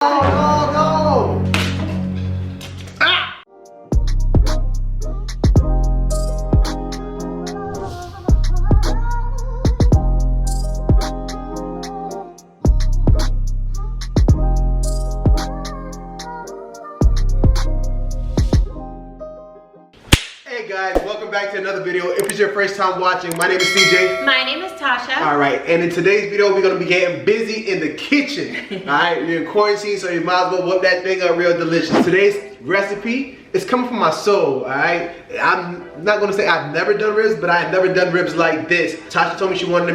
Oh, no, no. Ah! Hey guys, welcome back to another video. If it's your first time watching, my name is C.J. My name is Tasha. Alright, and in today's video, we're going to be getting busy in the kitchen. Alright, we're in quarantine, so you might as well whip that thing up real delicious. Today's recipe is coming from my soul, alright? I'm not going to say I've never done ribs, but I've never done ribs like this. Tasha told me she wanted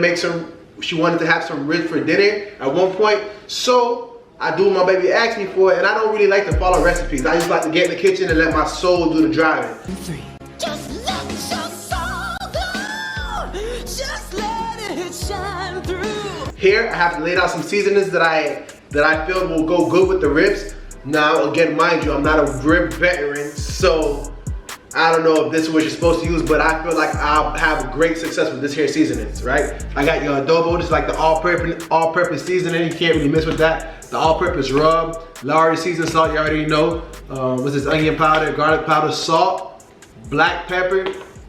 to have some ribs for dinner at one point, so I do what my baby asked me for it, and I don't really like to follow recipes. I just like to get in the kitchen and let my soul do the driving. Just let your soul go. Just let it shine through. Here, I have laid out some seasonings that I feel will go good with the ribs. Now, again, mind you, I'm not a rib veteran, so I don't know if this is what you're supposed to use, but I feel like I'll have great success with this here seasonings, right? I got your adobo, this is like the all-purpose seasoning. You can't really mess with that. The all-purpose rub, Lowry seasoned salt, you already know. What's this? Onion powder, garlic powder, salt, black pepper,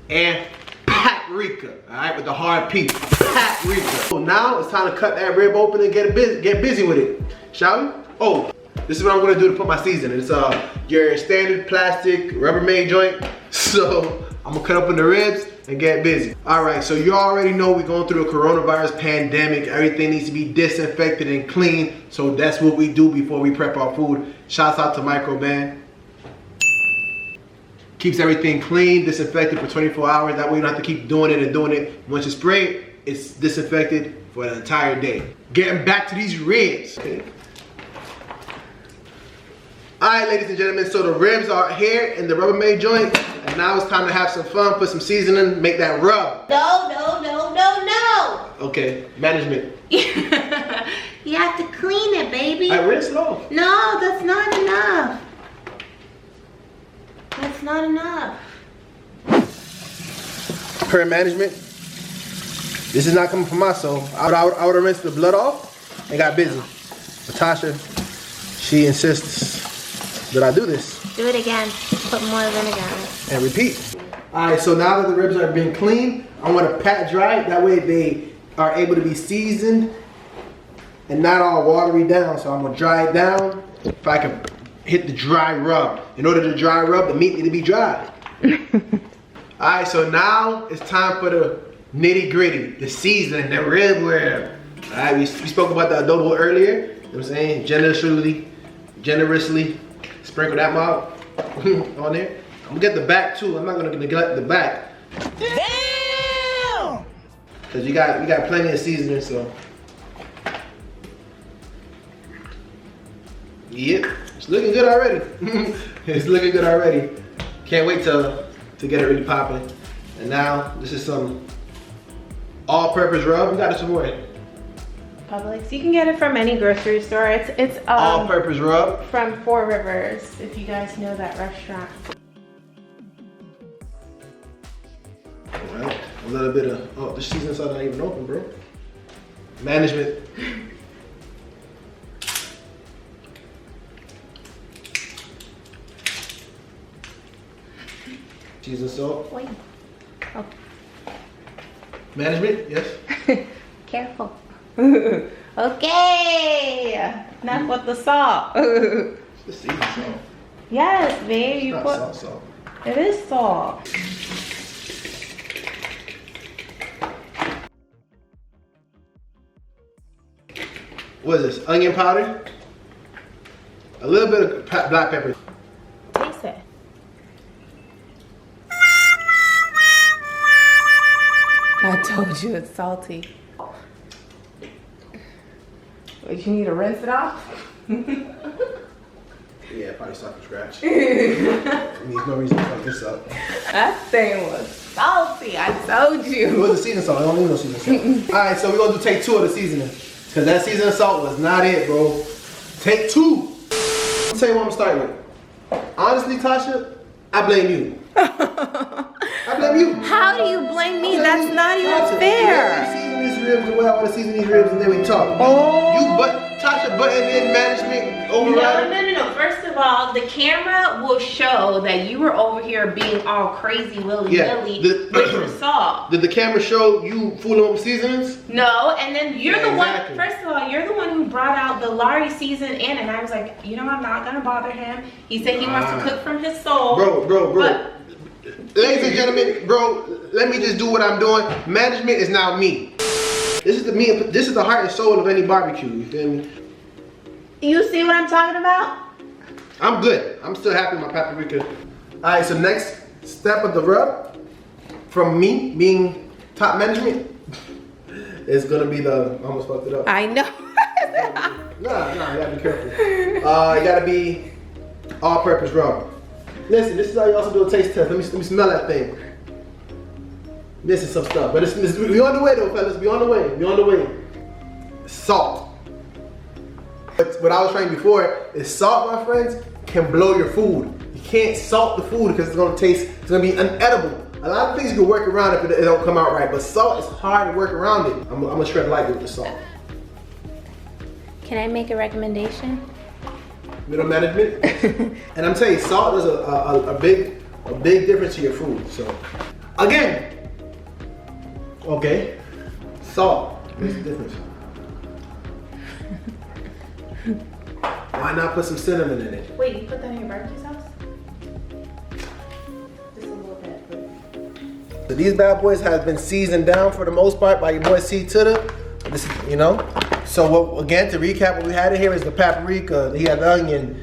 and paprika, all right, with the hard P, paprika. So now it's time to cut that rib open and get busy with it, shall we? Oh, this is what I'm gonna do to put my seasoning. It's your standard plastic Rubbermaid joint. So I'm gonna cut open the ribs and get busy. All right, so you already know we're going through a coronavirus pandemic. Everything needs to be disinfected and clean. So that's what we do before we prep our food. Shouts out to Microban. Keeps everything clean, disinfected for 24 hours. That way you don't have to keep doing it and doing it. Once it's sprayed, it's disinfected for the entire day. Getting back to these ribs. Okay. All right, ladies and gentlemen, so the ribs are here in the Rubbermaid joint, and now it's time to have some fun, put some seasoning, make that rub. No, no, no, no, no. Okay, management. You have to clean it, baby. I rinse it off. No, that's not enough. That's not enough. Per management, this is not coming from my soul. I would have rinsed the blood off and got busy. But Tasha, she insists that I do this. Do it again. Put more vinegar on it. And repeat. All right, so now that the ribs are being cleaned, I want to pat dry. That way they are able to be seasoned and not all watery down. So I'm gonna dry it down if I can hit the dry rub. In order to dry rub, the meat need to be dry. All right, so now it's time for the nitty gritty, the seasoning, the rib. All right, we spoke about the adobo earlier. You know what I'm saying? Generously sprinkle that mouth on there. I'm gonna get the back too. I'm not gonna neglect the back. Damn! Cause we got plenty of seasoning, so. Yep, it's looking good already. It's looking good already. Can't wait to get it really popping. And now this is some all-purpose rub. We got it somewhere. Publix. You can get it from any grocery store. It's All-purpose rub. from Four Rivers, if you guys know that restaurant. Alright, a little bit of, oh, this seasoning's not even open, bro. Management. Cheese and salt. Wait. Oh, Management, yes. careful. Okay. Enough with the salt. It's the seasoned salt. Yes, babe. It's You not put. salt. It is salt. What is this? Onion powder. A little bit of black pepper. Taste it. I told you it's salty. Wait, you need to rinse it off? Yeah, probably start from scratch. There's no reason to fuck this up. That thing was salty. I told It you. was a seasoning salt. I don't need no seasoning salt. Alright, so we're gonna do take 2 of the seasoning. Cause that seasoning salt was not it, bro. Take 2. I'll tell you what I'm starting with. Honestly, Tasha, I blame you. I blame you. How do you blame me? That's not even Tasha, fair. Let me season this ribs the way I want to season these ribs, and then we talk. Oh. You but Tasha butting in management override? No. First of all, the camera will show that you were over here being all crazy willy-nilly with the salt. Did the camera show you fooling with seasonings? No, and then you're the exactly. one, first of all, you're the one who brought out the Larry season in, and I was like, you know, I'm not gonna bother him. He said he wants to cook from his soul. Bro. But, ladies and gentlemen, bro, let me just do what I'm doing. Management is now me. This is the heart and soul of any barbecue, you feel me? you see what I'm talking about? I'm good. I'm still happy with my paprika. Alright, so next step of the rub from me being top management is gonna be the, I almost fucked it up. I know. Nah, you gotta be careful. It gotta be all-purpose rub. Listen, this is how you also do a taste test. Let me smell that thing. This is some stuff, but we on the way though, fellas. We on the way. Salt. But what I was trying before is salt, my friends, can blow your food. You can't salt the food because it's gonna be unedible. A lot of things you can work around if it don't come out right, but salt is hard to work around it. I'm gonna shred lightly with the salt. Can I make a recommendation? Middle management. And I'm telling you, salt is a big difference to your food. So again, okay, salt makes a difference. Why not put some cinnamon in it? Wait, you put that in your barbecue sauce? Just a little bit. So these bad boys have been seasoned down for the most part by your boy C to the. This is, you know. So again, to recap, what we had in here is the paprika. He had the onion.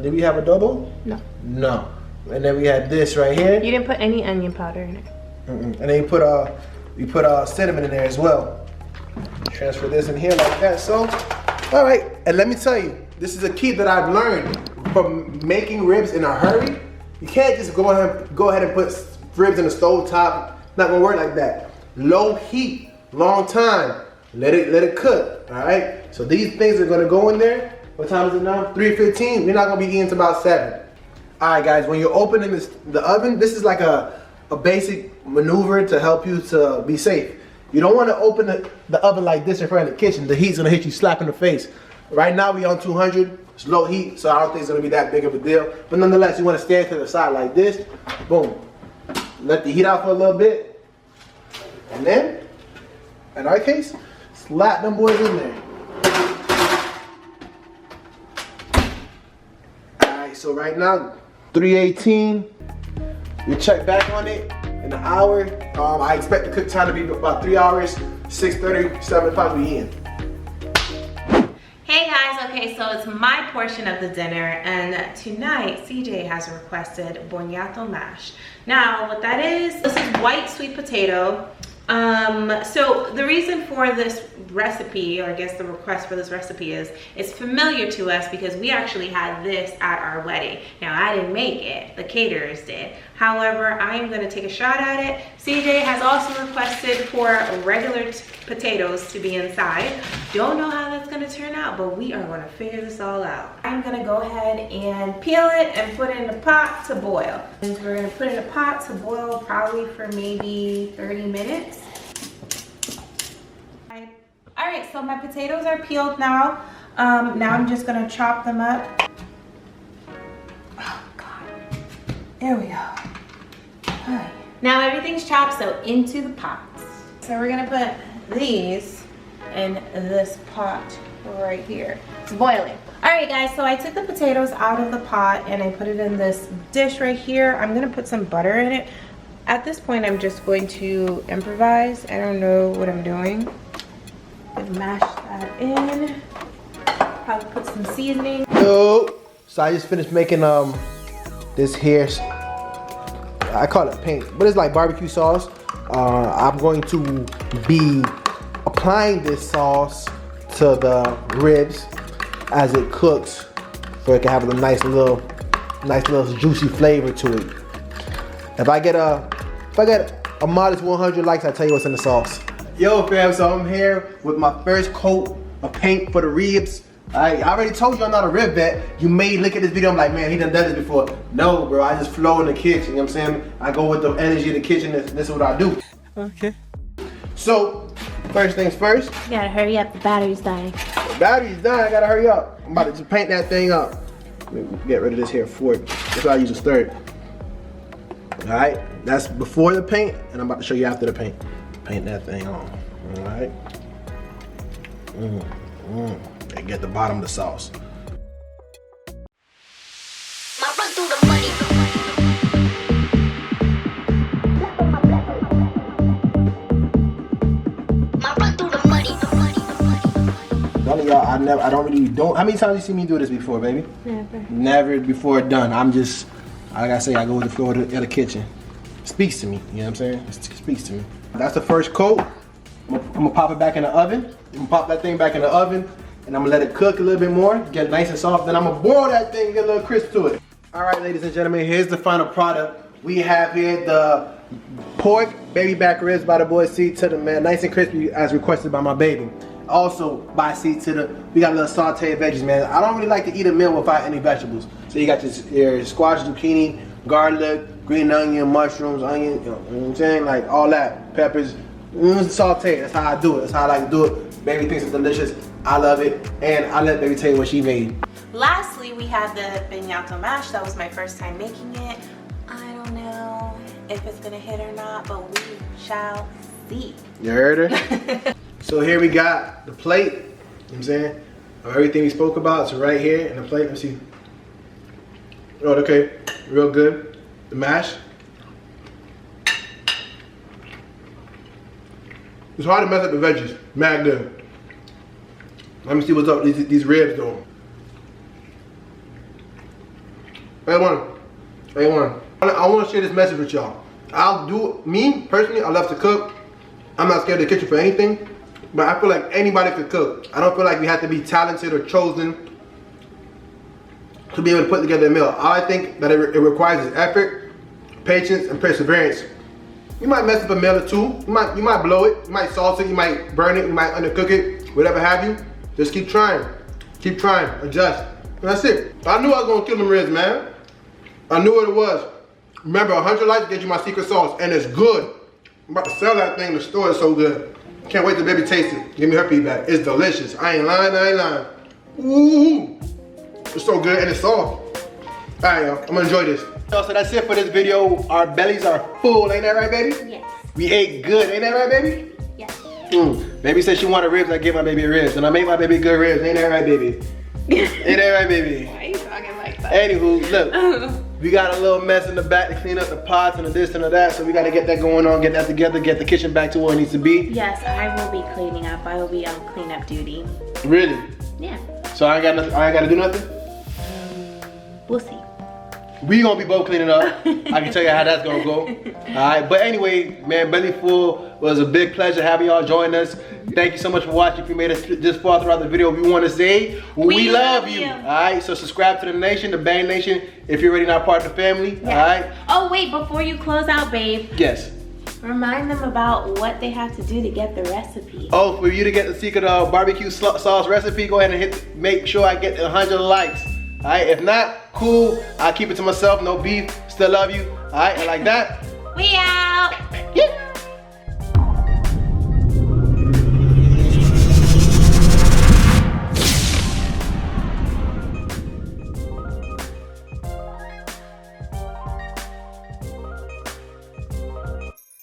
Did we have adobo? No. No. And then we had this right here. You didn't put any onion powder in it. And then you put cinnamon in there as well. Transfer this in here like that. So, all right. And let me tell you, this is a key that I've learned from making ribs in a hurry. You can't just go ahead and put ribs in the stove top. Not gonna work like that. Low heat, long time. Let it cook. All right. So these things are gonna go in there. What time is it now? 3:15. We're not gonna be eating until about 7. All right, guys. When you're opening the oven, this is like a basic maneuver to help you to be safe. You don't want to open the oven like this in front of the kitchen. The heat's gonna hit you slap in the face. Right now we on 200. It's low heat, so I don't think it's gonna be that big of a deal. But nonetheless, you want to stand to the side like this. Boom. Let the heat out for a little bit, and then, in our case, slap them boys in there. All right. So right now, 3:18. We check back on it in an hour. I expect the cook time to be about 3 hours. 6:30, 7 o'clock we eating. Hey guys, okay, so it's my portion of the dinner, and tonight CJ has requested boniato mash. Now, what that is, this is white sweet potato. So the reason for this recipe, or I guess the request for this recipe, is it's familiar to us because we actually had this at our wedding. Now, I didn't make it, the caterers did. However, I am gonna take a shot at it. CJ has also requested for regular potatoes to be inside. Don't know how that's gonna turn out, but we are gonna figure this all out. I'm gonna go ahead and peel it and put it in a pot to boil. And we're gonna put it in a pot to boil probably for maybe 30 minutes. All right, so my potatoes are peeled now. Now I'm just gonna chop them up. Oh God, there we go. All right. Now everything's chopped, so into the pots. So we're gonna put these in this pot right here. It's boiling. All right guys, so I took the potatoes out of the pot and I put it in this dish right here. I'm gonna put some butter in it. At this point, I'm just going to improvise. I don't know what I'm doing. Mash that in. Probably put some seasoning. Yo, so I just finished making this here. I call it paint, but it's like barbecue sauce. I'm going to be applying this sauce to the ribs as it cooks, so it can have a nice little juicy flavor to it. If I get a modest 100 likes, I tell you what's in the sauce. Yo fam, so I'm here with my first coat of paint for the ribs. I already told you I'm not a rib vet. You may look at this video and like, man, he done this before. No, bro, I just flow in the kitchen, you know what I'm saying? I go with the energy of the kitchen, this is what I do. Okay. So, first things first. You gotta hurry up, the battery's dying. The battery's done, I gotta hurry up. I'm about to just paint that thing up. Let me get rid of this here fork. That's why I use a stirrer. Alright, that's before the paint, and I'm about to show you after the paint. Paint that thing on. Alright. And get the bottom of the sauce. My run through the money. My run through the money. None of y'all, I don't really, how many times you see me do this before, baby? Never. Never before done. I'm just, like I say, I go with the flow of the kitchen. Speaks to me, you know what I'm saying? It speaks to me. That's the first coat. I'm gonna pop it back in the oven. I'm gonna pop that thing back in the oven, and I'm gonna let it cook a little bit more, get nice and soft. Then I'm gonna boil that thing, get a little crisp to it. All right, ladies and gentlemen, here's the final product. We have here the pork baby back ribs by the boy C to the man, nice and crispy as requested by my baby. Also by C to the, we got a little sauteed veggies, man. I don't really like to eat a meal without any vegetables. So you got your squash, zucchini, garlic, green onion, mushrooms, onion, you know what I'm saying? Like all that, peppers, sauteed. That's how I do it. That's how I like to do it. Baby thinks it's delicious. I love it. And I let baby tell you what she made. Lastly, we have the piñata mash. That was my first time making it. I don't know if it's gonna hit or not, but we shall see. You heard her? So here we got the plate, you know what I'm saying? Of everything we spoke about, so right here in the plate, let's see. Oh, okay, real good. The mash. It's hard to mess up the veggies, mad good. Let me see what's up with these ribs though. A1. I want to share this message with y'all. Me personally, I love to cook. I'm not scared of the kitchen for anything, but I feel like anybody could cook. I don't feel like we have to be talented or chosen to be able to put together a meal. All I think that it requires is effort, patience, and perseverance. You might mess up a meal or two. You might blow it. You might sauce it. You might burn it. You might undercook it. Whatever have you. Just keep trying. Keep trying. Adjust. And that's it. I knew I was gonna kill them ribs, man. I knew what it was. Remember, 100 likes get you my secret sauce, and it's good. I'm about to sell that thing in the store. It's so good. Can't wait till baby taste it. Give me her feedback. It's delicious. I ain't lying. Ooh, it's so good and it's soft. All right, y'all. I'm gonna enjoy this. So that's it for this video. Our bellies are full, ain't that right, baby? Yes. We ate good, ain't that right, baby? Yes. Baby said she wanted ribs. I gave my baby ribs, and I made my baby good ribs. Ain't that right, baby? Ain't that right, baby? Why are you talking like that? Anywho, look. We got a little mess in the back to clean up the pots and the this and the that, so we gotta get that going on, get that together, get the kitchen back to where it needs to be. Yes, I will be cleaning up. I will be on cleanup duty. Really? Yeah. So I ain't gotta do nothing? We'll see. We gonna be both cleaning up. I can tell you how that's gonna go. Alright, but anyway, man, Belly Full was a big pleasure having y'all join us. Thank you so much for watching. If you made it this far throughout the video, we want to say we love you. Alright, so subscribe to the nation, the Bang Nation, if you're already not part of the family. Yeah. Alright? Oh wait, before you close out, babe, Yes. remind them about what they have to do to get the recipe. Oh, for you to get the secret barbecue sauce recipe, go ahead and make sure I get 100 likes. Alright, if not, cool. I'll keep it to myself, no beef. Still love you. Alright, and like that, We out. yeah.